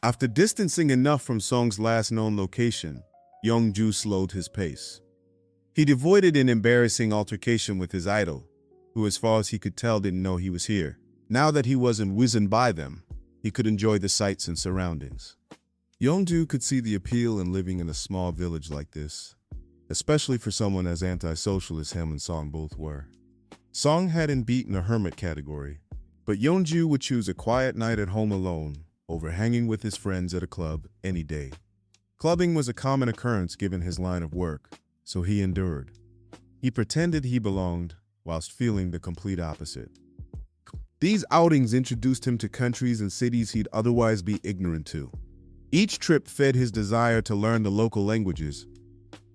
After distancing enough from Song's last known location, Yongju slowed his pace. He'd avoided an embarrassing altercation with his idol, who as far as he could tell didn't know he was here. Now that he wasn't whizzing by them, he could enjoy the sights and surroundings. Yongju could see the appeal in living in a small village like this, especially for someone as antisocial as him and Song both were. Song hadn't beaten a hermit category, but Yongju would choose a quiet night at home alone over hanging with his friends at a club any day. Clubbing was a common occurrence given his line of work, so he endured. He pretended he belonged whilst feeling the complete opposite. These outings introduced him to countries and cities he'd otherwise be ignorant to. Each trip fed his desire to learn the local languages.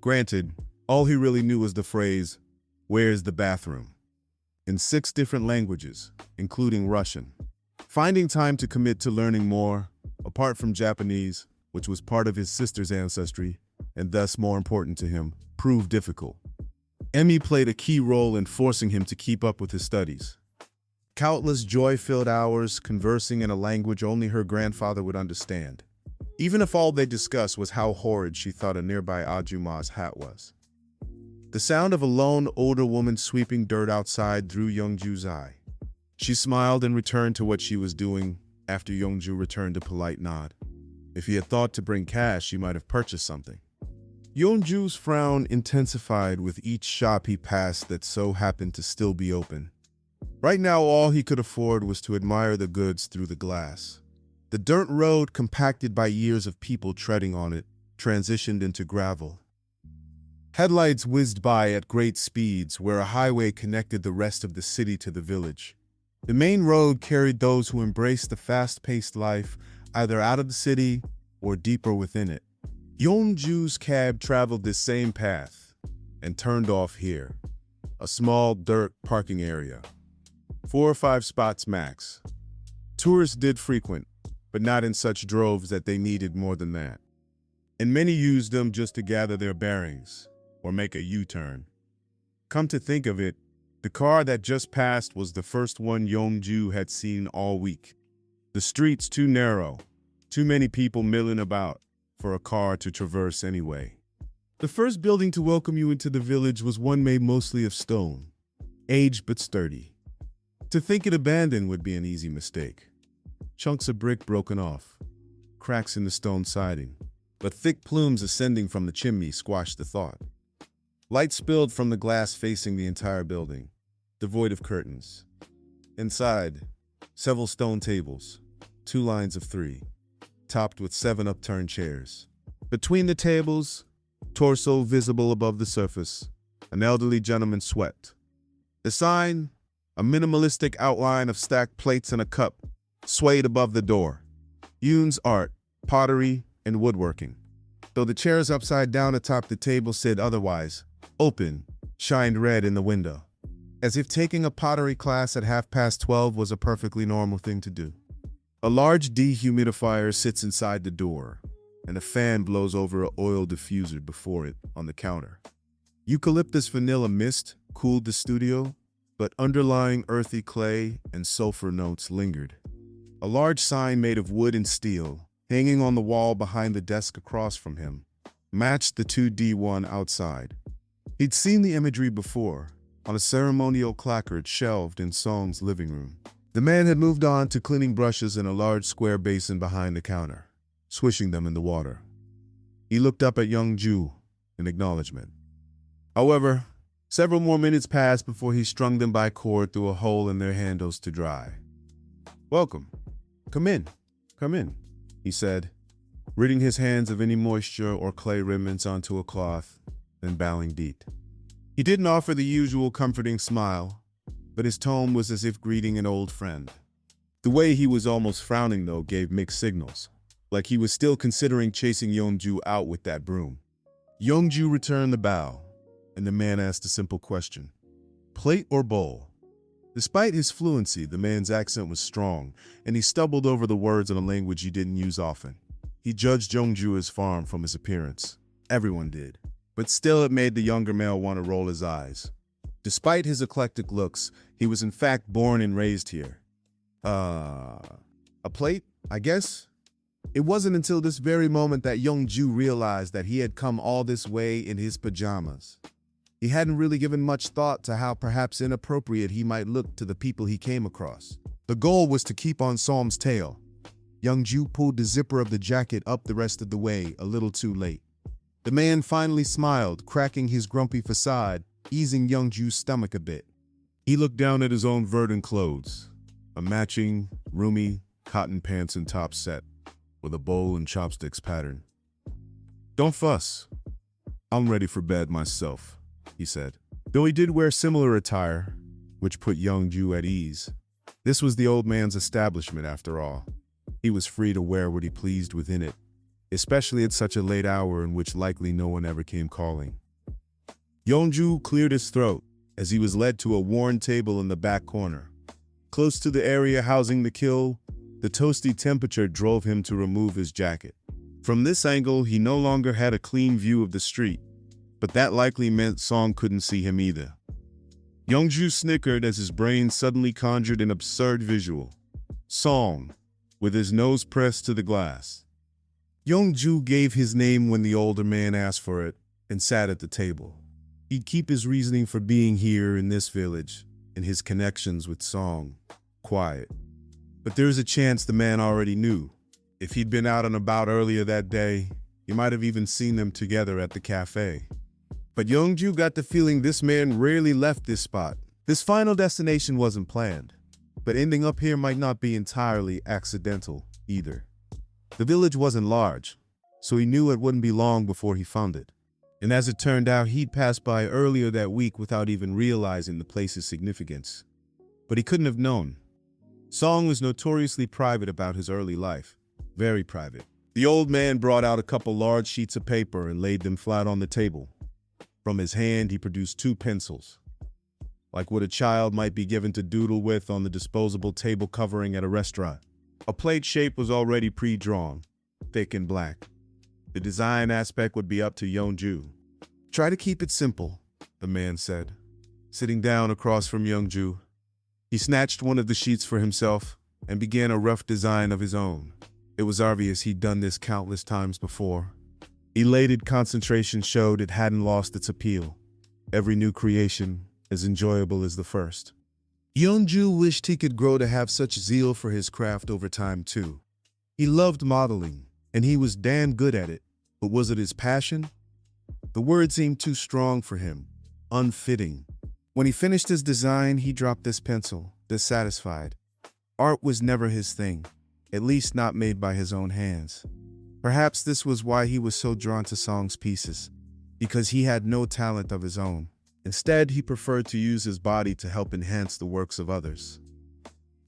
Granted, all he really knew was the phrase, "Where's the bathroom?" in 6 different languages, including Russian. Finding time to commit to learning more, apart from Japanese, which was part of his sister's ancestry, and thus more important to him, proved difficult. Emmy played a key role in forcing him to keep up with his studies. Countless joy-filled hours conversing in a language only her grandfather would understand, even if all they discussed was how horrid she thought a nearby ajuma's hat was. The sound of a lone, older woman sweeping dirt outside drew Yongju's eye. She smiled and returned to what she was doing after Yongju returned a polite nod. If he had thought to bring cash, she might have purchased something. Yongju's frown intensified with each shop he passed that so happened to still be open. Right now, all he could afford was to admire the goods through the glass. The dirt road, compacted by years of people treading on it, transitioned into gravel. Headlights whizzed by at great speeds where a highway connected the rest of the city to the village. The main road carried those who embraced the fast-paced life, either out of the city or deeper within it. Yongju's cab traveled this same path and turned off here, a small dirt parking area. 4 or 5 spots max. Tourists did frequent, but not in such droves that they needed more than that. And many used them just to gather their bearings or make a U-turn. Come to think of it, the car that just passed was the first one Yongju had seen all week. The streets too narrow, too many people milling about for a car to traverse anyway. The first building to welcome you into the village was one made mostly of stone, aged but sturdy. To think it abandoned would be an easy mistake. Chunks of brick broken off, cracks in the stone siding, but thick plumes ascending from the chimney squashed the thought. Light spilled from the glass facing the entire building, devoid of curtains. Inside, several stone tables, 2 lines of 3, topped with 7 upturned chairs. Between the tables, torso visible above the surface, an elderly gentleman sweat. The sign, a minimalistic outline of stacked plates and a cup, swayed above the door. Yoon's art, pottery, and woodworking. Though the chairs upside down atop the table said otherwise, open, shined red in the window. As if taking a pottery class at 12:30 was a perfectly normal thing to do. A large dehumidifier sits inside the door, and a fan blows over an oil diffuser before it on the counter. Eucalyptus vanilla mist cooled the studio, but underlying earthy clay and sulfur notes lingered. A large sign made of wood and steel, hanging on the wall behind the desk across from him, matched the 2D1 outside. He'd seen the imagery before, on a ceremonial placard shelved in Song's living room. The man had moved on to cleaning brushes in a large square basin behind the counter, swishing them in the water. He looked up at Yongju in acknowledgement. However, several more minutes passed before he strung them by cord through a hole in their handles to dry. "Welcome. Come in," he said, ridding his hands of any moisture or clay remnants onto a cloth, then bowing deep. He didn't offer the usual comforting smile, but his tone was as if greeting an old friend. The way he was almost frowning, though, gave mixed signals, like he was still considering chasing Yongju out with that broom. Yongju returned the bow, and the man asked a simple question. Plate or bowl? Despite his fluency, the man's accent was strong, and he stumbled over the words in a language he didn't use often. He judged Yongju as farm from his appearance. Everyone did. But still it made the younger male want to roll his eyes. Despite his eclectic looks, he was in fact born and raised here. A plate, I guess? It wasn't until this very moment that Yongju realized that he had come all this way in his pajamas. He hadn't really given much thought to how perhaps inappropriate he might look to the people he came across. The goal was to keep on Psalm's tail. Yongju pulled the zipper of the jacket up the rest of the way, a little too late. The man finally smiled, cracking his grumpy facade, easing Yongju's stomach a bit. He looked down at his own verdant clothes, a matching, roomy, cotton pants and top set, with a bowl and chopsticks pattern. "Don't fuss. I'm ready for bed myself," he said. Though he did wear similar attire, which put Yongju at ease. This was the old man's establishment after all. He was free to wear what he pleased within it, especially at such a late hour in which likely no one ever came calling. Yongju cleared his throat as he was led to a worn table in the back corner. Close to the area housing the kill, the toasty temperature drove him to remove his jacket. From this angle, he no longer had a clean view of the street, but that likely meant Song couldn't see him either. Yongju snickered as his brain suddenly conjured an absurd visual. Song, with his nose pressed to the glass. Yongju gave his name when the older man asked for it and sat at the table. He'd keep his reasoning for being here in this village and his connections with Song quiet. But there's a chance the man already knew. If he'd been out and about earlier that day, he might have even seen them together at the cafe. But Yongju got the feeling this man rarely left this spot. This final destination wasn't planned, but ending up here might not be entirely accidental either. The village wasn't large, so he knew it wouldn't be long before he found it. And as it turned out, he'd passed by earlier that week without even realizing the place's significance. But he couldn't have known. Song was notoriously private about his early life. Very private. The old man brought out a couple large sheets of paper and laid them flat on the table. From his hand, he produced 2 pencils, like what a child might be given to doodle with on the disposable table covering at a restaurant. A plate shape was already pre-drawn, thick and black. The design aspect would be up to Yongju. "Try to keep it simple," the man said, sitting down across from Yongju. He snatched one of the sheets for himself and began a rough design of his own. It was obvious he'd done this countless times before. Elated concentration showed it hadn't lost its appeal. Every new creation as enjoyable as the first. Yongju wished he could grow to have such zeal for his craft over time too. He loved modeling, and he was damn good at it, but was it his passion? The word seemed too strong for him, unfitting. When he finished his design, he dropped this pencil, dissatisfied. Art was never his thing, at least not made by his own hands. Perhaps this was why he was so drawn to Song's pieces, because he had no talent of his own. Instead, he preferred to use his body to help enhance the works of others.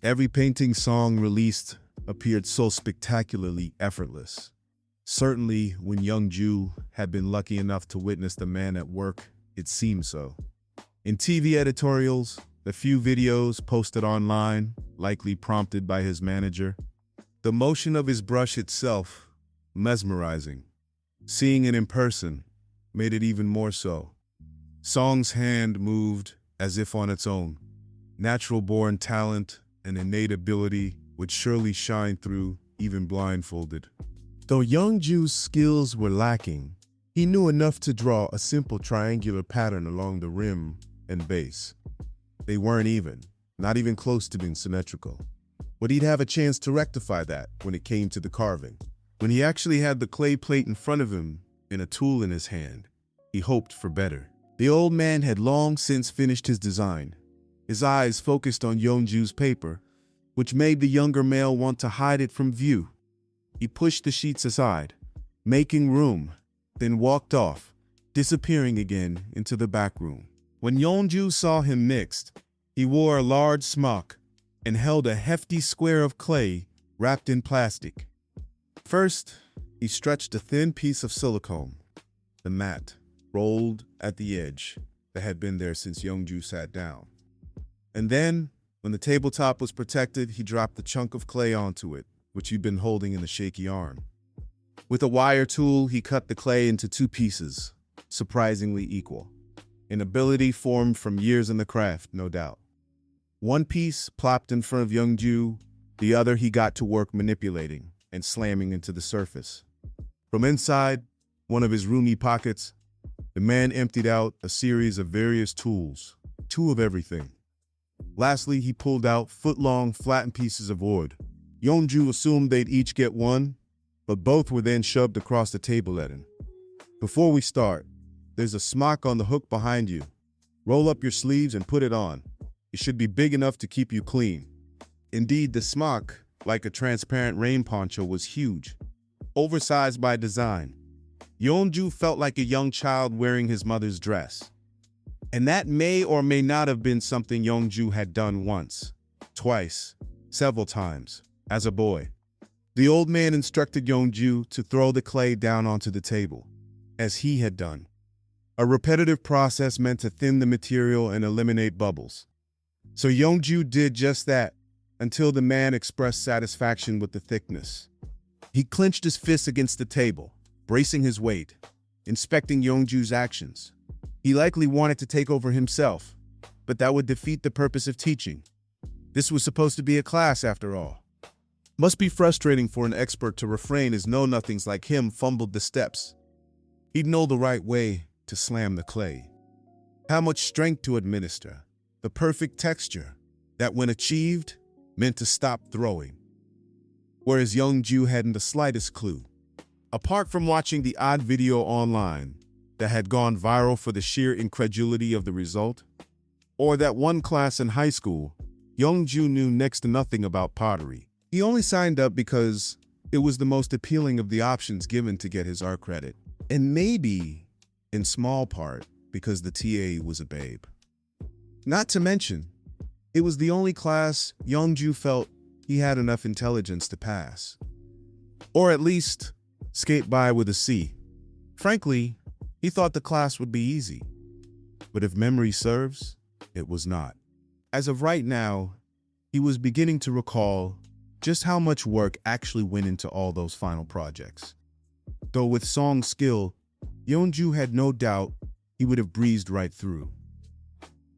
Every painting Song released appeared so spectacularly effortless. Certainly, when Yongju had been lucky enough to witness the man at work, it seemed so. In TV editorials, the few videos posted online, likely prompted by his manager, the motion of his brush itself, mesmerizing. Seeing it in person made it even more so. Song's hand moved as if on its own. Natural-born talent and innate ability would surely shine through, even blindfolded. Though Yongju's skills were lacking, he knew enough to draw a simple triangular pattern along the rim and base. They weren't even, not even close to being symmetrical. But he'd have a chance to rectify that when it came to the carving. When he actually had the clay plate in front of him and a tool in his hand, he hoped for better. The old man had long since finished his design. His eyes focused on Yongju's paper, which made the younger male want to hide it from view. He pushed the sheets aside, making room, then walked off, disappearing again into the back room. When Yongju saw him next, he wore a large smock and held a hefty square of clay wrapped in plastic. First, he stretched a thin piece of silicone, the mat, rolled at the edge that had been there since Yongju sat down. And then, when the tabletop was protected, he dropped the chunk of clay onto it, which he'd been holding in a shaky arm. With a wire tool, he cut the clay into 2 pieces, surprisingly equal. An ability formed from years in the craft, no doubt. One piece plopped in front of Yongju, the other he got to work manipulating, and slamming into the surface. From inside one of his roomy pockets, the man emptied out a series of various tools, 2 of everything. Lastly, he pulled out foot-long, flattened pieces of wood. Yongju assumed they'd each get 1, but both were then shoved across the table at him. Before we start, there's a smock on the hook behind you. Roll up your sleeves and put it on. It should be big enough to keep you clean. Indeed, the smock, like a transparent rain poncho, was huge, oversized by design. Yongju felt like a young child wearing his mother's dress. And that may or may not have been something Yongju had done once, twice, several times, as a boy. The old man instructed Yongju to throw the clay down onto the table, as he had done. A repetitive process meant to thin the material and eliminate bubbles. So Yongju did just that, until the man expressed satisfaction with the thickness. He clenched his fists against the table, bracing his weight, inspecting Yongju's actions. He likely wanted to take over himself, but that would defeat the purpose of teaching. This was supposed to be a class after all. Must be frustrating for an expert to refrain as know-nothings like him fumbled the steps. He'd know the right way to slam the clay. How much strength to administer, the perfect texture that, when achieved, meant to stop throwing. Whereas Yongju hadn't the slightest clue. Apart from watching the odd video online that had gone viral for the sheer incredulity of the result, or that one class in high school, Yongju knew next to nothing about pottery. He only signed up because it was the most appealing of the options given to get his art credit, and maybe, in small part, because the TA was a babe. Not to mention, it was the only class Yongju felt he had enough intelligence to pass. Or at least, skate by with a C. Frankly, he thought the class would be easy. But if memory serves, it was not. As of right now, he was beginning to recall just how much work actually went into all those final projects. Though with song skill, Yongju had no doubt he would have breezed right through.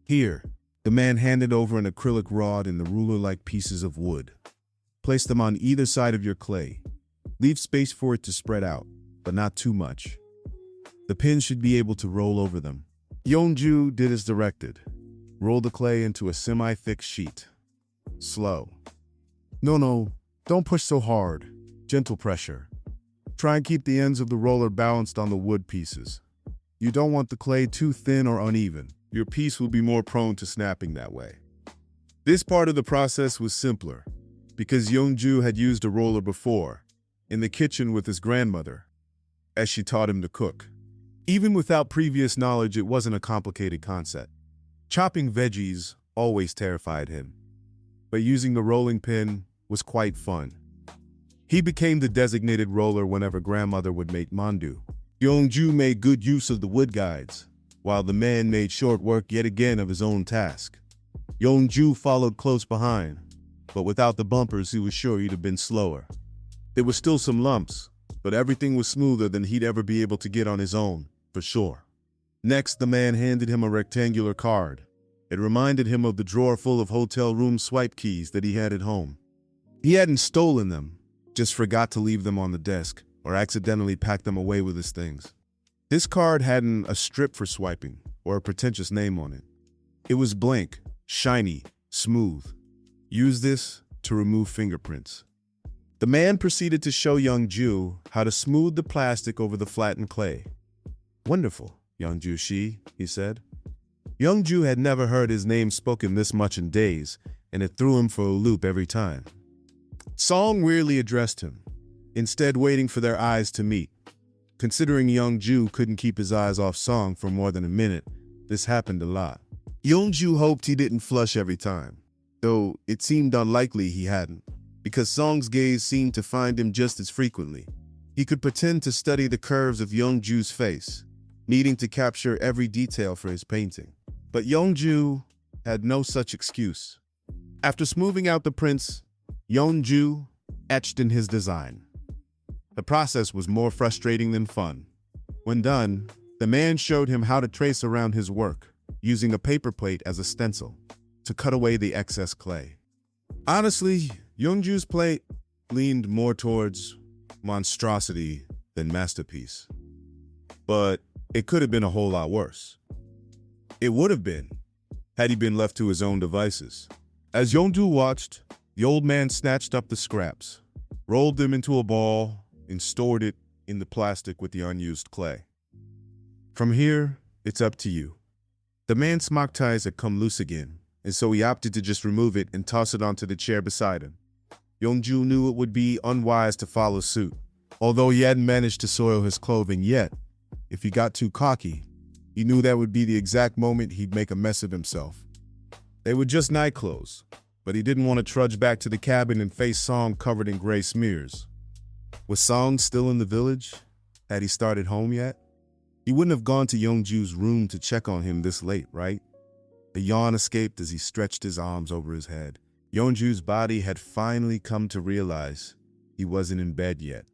Here, the man handed over an acrylic rod and the ruler-like pieces of wood. Place them on either side of your clay. Leave space for it to spread out, but not too much. The pin should be able to roll over them. Yongju did as directed. Roll the clay into a semi-thick sheet. Slow. No, don't push so hard. Gentle pressure. Try and keep the ends of the roller balanced on the wood pieces. You don't want the clay too thin or uneven. Your piece will be more prone to snapping that way. This part of the process was simpler, because Yongju had used a roller before, in the kitchen with his grandmother, as she taught him to cook. Even without previous knowledge, it wasn't a complicated concept. Chopping veggies always terrified him, but using the rolling pin was quite fun. He became the designated roller whenever grandmother would make mandu. Yongju made good use of the wood guides, while the man made short work yet again of his own task. Yongju followed close behind, but without the bumpers he was sure he'd have been slower. There were still some lumps, but everything was smoother than he'd ever be able to get on his own, for sure. Next, the man handed him a rectangular card. It reminded him of the drawer full of hotel room swipe keys that he had at home. He hadn't stolen them, just forgot to leave them on the desk, or accidentally packed them away with his things. This card hadn't a strip for swiping, or a pretentious name on it. It was blank, shiny, smooth. Use this to remove fingerprints. The man proceeded to show Yongju how to smooth the plastic over the flattened clay. Wonderful, Yongju, he said. Yongju had never heard his name spoken this much in days, and it threw him for a loop every time. Song rarely addressed him, instead waiting for their eyes to meet. Considering Yongju couldn't keep his eyes off Song for more than a minute, this happened a lot. Yongju hoped he didn't flush every time, though it seemed unlikely he hadn't, because Song's gaze seemed to find him just as frequently. He could pretend to study the curves of Yongju's face, needing to capture every detail for his painting. But Yongju had no such excuse. After smoothing out the prints, Yongju etched in his design. The process was more frustrating than fun. When done, the man showed him how to trace around his work, using a paper plate as a stencil, to cut away the excess clay. Honestly, Yongju's plate leaned more towards monstrosity than masterpiece. But it could have been a whole lot worse. It would have been, had he been left to his own devices. As Yongju watched, the old man snatched up the scraps, rolled them into a ball, and stored it in the plastic with the unused clay. From here, it's up to you. The man's smock ties had come loose again, and so he opted to just remove it and toss it onto the chair beside him. Yongju knew it would be unwise to follow suit. Although he hadn't managed to soil his clothing yet, if he got too cocky, he knew that would be the exact moment he'd make a mess of himself. They were just night clothes, but he didn't want to trudge back to the cabin and face Song covered in gray smears. Was Song still in the village? Had he started home yet? He wouldn't have gone to Yongju's room to check on him this late, right? A yawn escaped as he stretched his arms over his head. Yongju's body had finally come to realize he wasn't in bed yet.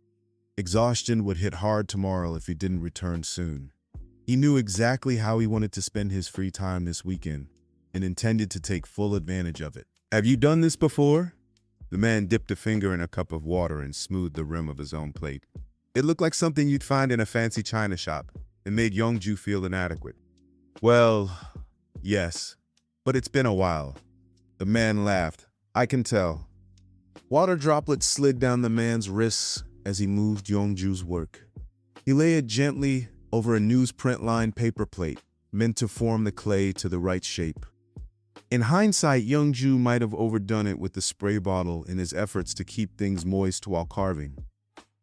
Exhaustion would hit hard tomorrow if he didn't return soon. He knew exactly how he wanted to spend his free time this weekend and intended to take full advantage of it. Have you done this before? The man dipped a finger in a cup of water and smoothed the rim of his own plate. It looked like something you'd find in a fancy china shop and made Yongju feel inadequate. Well, yes, but it's been a while. The man laughed. I can tell. Water droplets slid down the man's wrists as he moved Yongju's work. He lay it gently over a newsprint-lined paper plate, meant to form the clay to the right shape. In hindsight, Yongju might have overdone it with the spray bottle in his efforts to keep things moist while carving.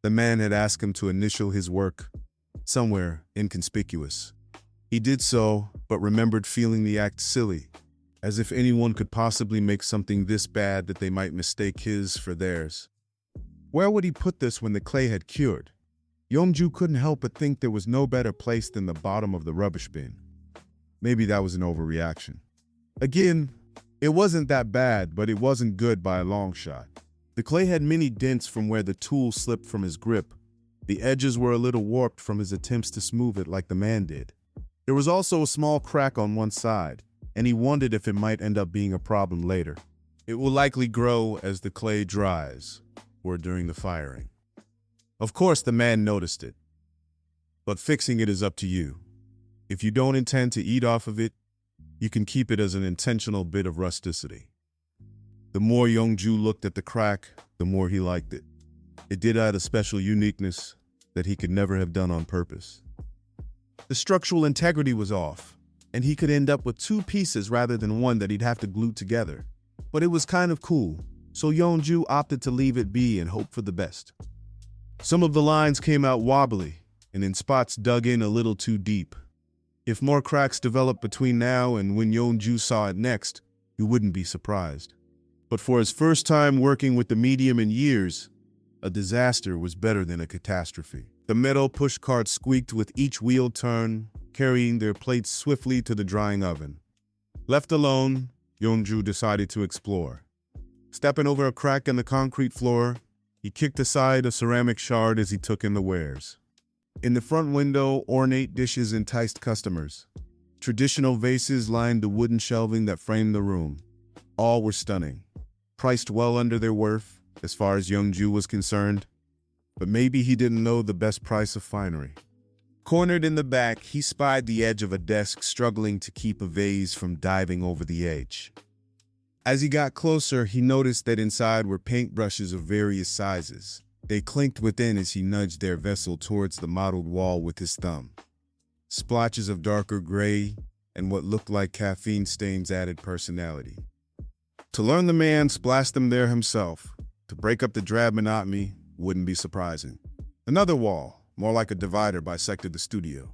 The man had asked him to initial his work somewhere inconspicuous. He did so, but remembered feeling the act silly, as if anyone could possibly make something this bad that they might mistake his for theirs. Where would he put this when the clay had cured? Yongju couldn't help but think there was no better place than the bottom of the rubbish bin. Maybe that was an overreaction. Again, it wasn't that bad, but it wasn't good by a long shot. The clay had many dents from where the tool slipped from his grip. The edges were a little warped from his attempts to smooth it like the man did. There was also a small crack on one side, and he wondered if it might end up being a problem later. It will likely grow as the clay dries, or during the firing. Of course, the man noticed it. But fixing it is up to you. If you don't intend to eat off of it, you can keep it as an intentional bit of rusticity. The more Yongju looked at the crack, the more he liked it. It did add a special uniqueness that he could never have done on purpose. The structural integrity was off, and he could end up with two pieces rather than one that he'd have to glue together. But it was kind of cool, so Yongju opted to leave it be and hope for the best. Some of the lines came out wobbly, and in spots dug in a little too deep. If more cracks developed between now and when Yongju saw it next, he wouldn't be surprised. But for his first time working with the medium in years, a disaster was better than a catastrophe. The metal pushcart squeaked with each wheel turn, carrying their plates swiftly to the drying oven. Left alone, Yongju decided to explore. Stepping over a crack in the concrete floor, he kicked aside a ceramic shard as he took in the wares. In the front window, ornate dishes enticed customers. Traditional vases lined the wooden shelving that framed the room. All were stunning, priced well under their worth, as far as Yongju was concerned. But maybe he didn't know the best price of finery. Cornered in the back, he spied the edge of a desk struggling to keep a vase from diving over the edge. As he got closer, he noticed that inside were paintbrushes of various sizes. They clinked within as he nudged their vessel towards the mottled wall with his thumb. Splotches of darker gray and what looked like caffeine stains added personality. To learn the man splashed them there himself. To break up the drab monotony wouldn't be surprising. Another wall, more like a divider, bisected the studio.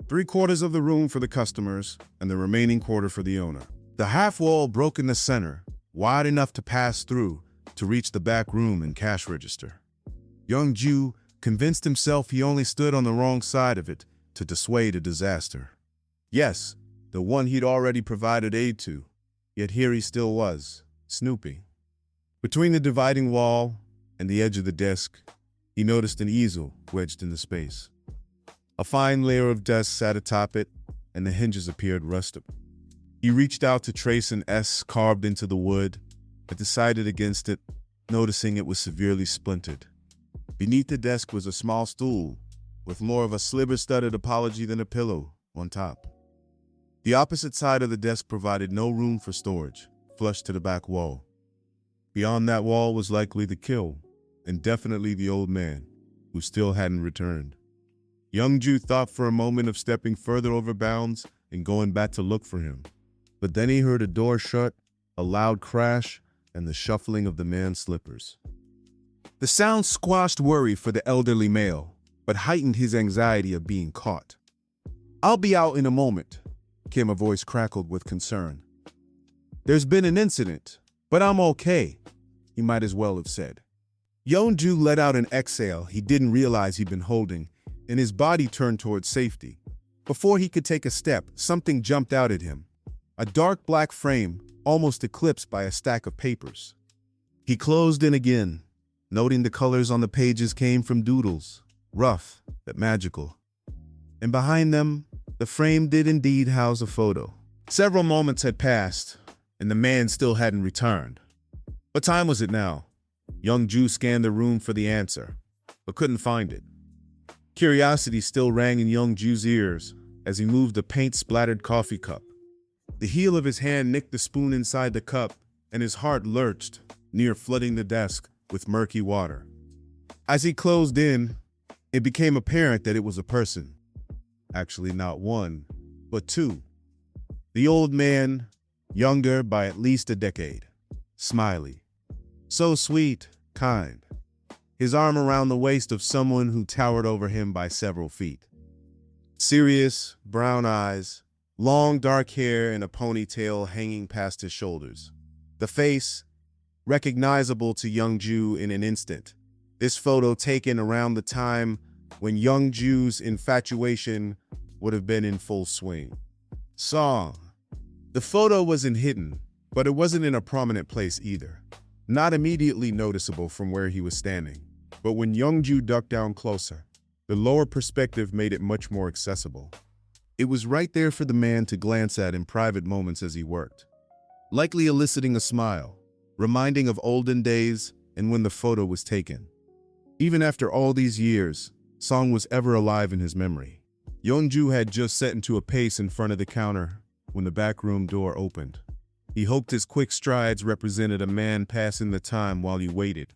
3/4 of the room for the customers and the remaining quarter for the owner. The half wall broke in the center, wide enough to pass through to reach the back room and cash register. Yongju convinced himself he only stood on the wrong side of it to dissuade a disaster. Yes, the one he'd already provided aid to, yet here he still was, snooping. Between the dividing wall and the edge of the desk, he noticed an easel wedged in the space. A fine layer of dust sat atop it, and the hinges appeared rusted. He reached out to trace an S carved into the wood, but decided against it, noticing it was severely splintered. Beneath the desk was a small stool, with more of a sliver-studded apology than a pillow on top. The opposite side of the desk provided no room for storage, flush to the back wall. Beyond that wall was likely the kill, and definitely the old man, who still hadn't returned. Yongju thought for a moment of stepping further over bounds and going back to look for him. But then he heard a door shut, a loud crash, and the shuffling of the man's slippers. The sound squashed worry for the elderly male, but heightened his anxiety of being caught. "I'll be out in a moment," came a voice crackled with concern. "There's been an incident, but I'm okay," he might as well have said. Yongju let out an exhale he didn't realize he'd been holding, and his body turned towards safety. Before he could take a step, something jumped out at him. A dark black frame, almost eclipsed by a stack of papers. He closed in again, noting the colors on the pages came from doodles, rough but magical. And behind them, the frame did indeed house a photo. Several moments had passed, and the man still hadn't returned. What time was it now? Yongju scanned the room for the answer, but couldn't find it. Curiosity still rang in Yongju's ears as he moved the paint-splattered coffee cup. The heel of his hand nicked the spoon inside the cup, and his heart lurched, near flooding the desk with murky water. As he closed in, it became apparent that it was a person. Actually, not one, but two. The old man, younger by at least a decade. Smiley. So sweet, kind. His arm around the waist of someone who towered over him by several feet. Serious, brown eyes, long dark hair and a ponytail hanging past his shoulders. The face, recognizable to Yongju in an instant. This photo taken around the time when Yongju's infatuation would have been in full swing. Song. The photo wasn't hidden, but it wasn't in a prominent place either. Not immediately noticeable from where he was standing, but when Yongju ducked down closer, the lower perspective made it much more accessible. It was right there for the man to glance at in private moments as he worked, likely eliciting a smile, reminding of olden days and when the photo was taken. Even after all these years, Song was ever alive in his memory. Yongju had just set into a pace in front of the counter when the backroom door opened. He hoped his quick strides represented a man passing the time while he waited,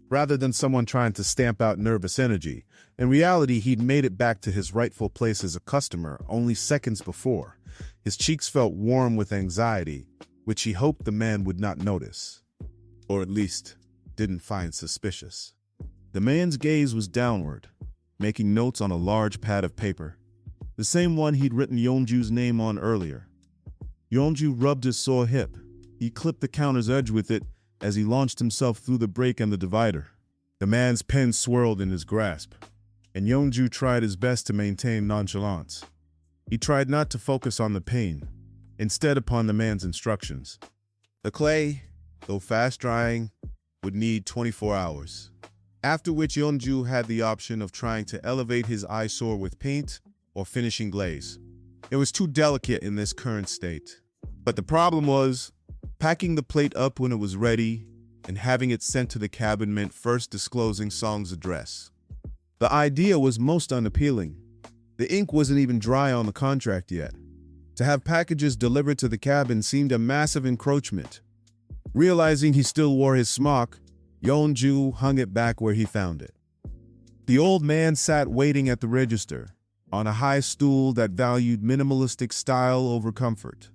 rather than someone trying to stamp out nervous energy. In reality, he'd made it back to his rightful place as a customer only seconds before. His cheeks felt warm with anxiety, which he hoped the man would not notice, or at least didn't find suspicious. The man's gaze was downward, making notes on a large pad of paper, the same one he'd written Yongju's name on earlier. Yongju rubbed his sore hip. He clipped the counter's edge with it as he launched himself through the break and the divider. The man's pen swirled in his grasp, and Yongju tried his best to maintain nonchalance. He tried not to focus on the pain, instead upon the man's instructions. The clay, though fast drying, would need 24 hours, after which Yongju had the option of trying to elevate his eyesore with paint or finishing glaze. It was too delicate in this current state. But the problem was, packing the plate up when it was ready and having it sent to the cabin meant first disclosing Song's address. The idea was most unappealing. The ink wasn't even dry on the contract yet. To have packages delivered to the cabin seemed a massive encroachment. Realizing he still wore his smock, Yongju hung it back where he found it. The old man sat waiting at the register, on a high stool that valued minimalistic style over comfort.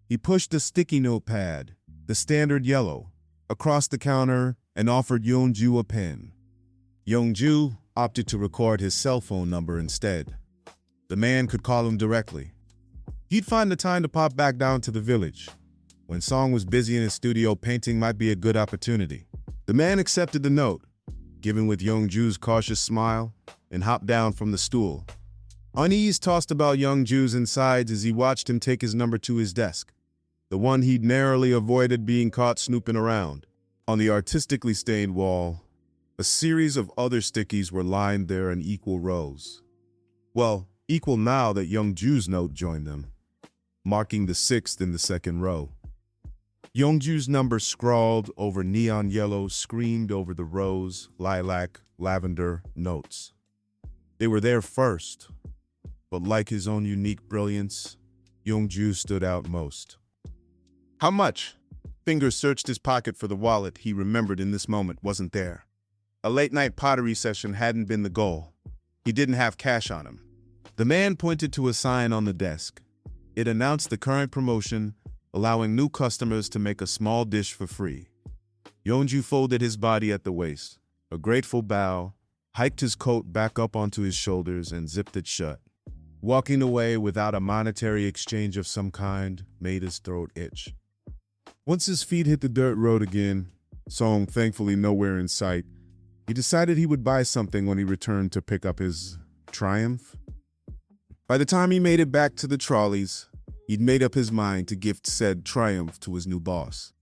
He pushed a sticky notepad, the standard yellow, across the counter and offered Yongju a pen. Yongju opted to record his cell phone number instead. The man could call him directly. He'd find the time to pop back down to the village. When Song was busy in his studio painting might be a good opportunity. The man accepted the note, given with Yongju's cautious smile, and hopped down from the stool. Unease tossed about Yongju's insides as he watched him take his number to his desk, the one he'd narrowly avoided being caught snooping around. On the artistically stained wall, a series of other stickies were lined there in equal rows. Well, equal now that Yongju's note joined them, marking the sixth in the second row. Yongju's number scrawled over neon yellow screamed over the rose, lilac, lavender notes. They were there first, but like his own unique brilliance, Yongju stood out most. How much? Fingers searched his pocket for the wallet he remembered in this moment wasn't there. A late-night pottery session hadn't been the goal. He didn't have cash on him. The man pointed to a sign on the desk. It announced the current promotion, allowing new customers to make a small dish for free. Yongju folded his body at the waist, a grateful bow, hiked his coat back up onto his shoulders and zipped it shut. Walking away without a monetary exchange of some kind made his throat itch. Once his feet hit the dirt road again, Seowoong thankfully nowhere in sight, he decided he would buy something when he returned to pick up his triumph. By the time he made it back to the trolleys, he'd made up his mind to gift said triumph to his new boss.